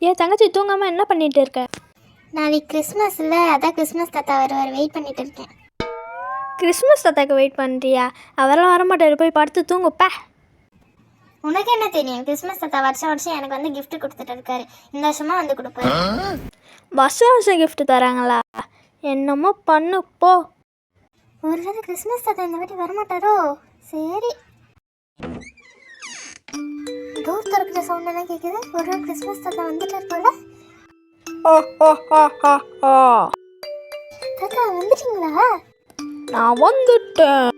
ஏன் தங்கச்சி தூங்காமல் என்ன பண்ணிகிட்டு இருக்க? நாளைக்கு கிறிஸ்மஸ் இல்லை, அதான் கிறிஸ்மஸ் தாத்தா வருவார், வெயிட் பண்ணிட்டு இருக்கேன். கிறிஸ்மஸ் தாத்தாக்கு வெயிட் பண்ணுறியா? அவரெல்லாம் வரமாட்டார், போய் படுத்து தூங்குப்பா. உனக்கு என்ன தெரியும்? கிறிஸ்மஸ் தாத்தா வருஷம் வருஷம் எனக்கு வந்து கிஃப்ட் கொடுத்துட்டு இருக்காரு. இந்த வருஷமா வந்து கொடுப்பாரு. வருஷம் வருஷம் கிஃப்ட் தராங்களா? என்னமோ பண்ணு போ. ஒருவேளை கிறிஸ்மஸ் தாத்தா இந்த வாட்டி வரமாட்டாரோ? சரி, டோர் திறக்கிற சவுண்ட் எல்லாம் கேட்குது. ஒருவேளை கிறிஸ்மஸ் தாத்தா வந்துட்டார் போல. தாத்தா வந்துட்டீங்களா? நான் வந்துட்டேன்.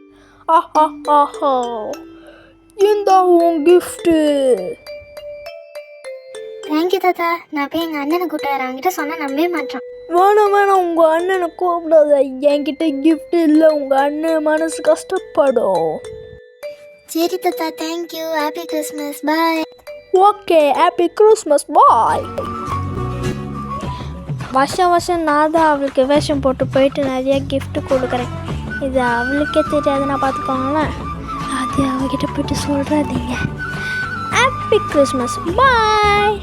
இந்த உன் கிஃப்ட்டு. தேங்க்யூ தாத்தா. நான் போய் எங்கள் அண்ணனை கூப்பிட்டு வரேன். அவங்ககிட்ட சொன்னால் நம்பவே மாட்டான். வேணாம், உங்கள் அண்ணனை கூப்பிடாத. என்கிட்ட கிஃப்ட் இல்லை, உங்கள் அண்ணன் மனசு கஷ்டப்படும். சரி தாத்தா, தேங்க்யூ. ஹாப்பி கிறிஸ்மஸ், பாய். ஓகே, ஹாப்பி கிறிஸ்மஸ், பாய். வருஷம் நான் தான் அவளுக்கு வேஷம் போட்டு போயிட்டு நிறைய கிஃப்ட் கொடுக்குறேன். இது அவளுக்கே தெரியாதுன்னா பார்த்துக்கோங்களேன். அது அவகிட்ட போயிட்டு சொல்கிறாதீங்க. ஹாப்பி கிறிஸ்மஸ், பாய்.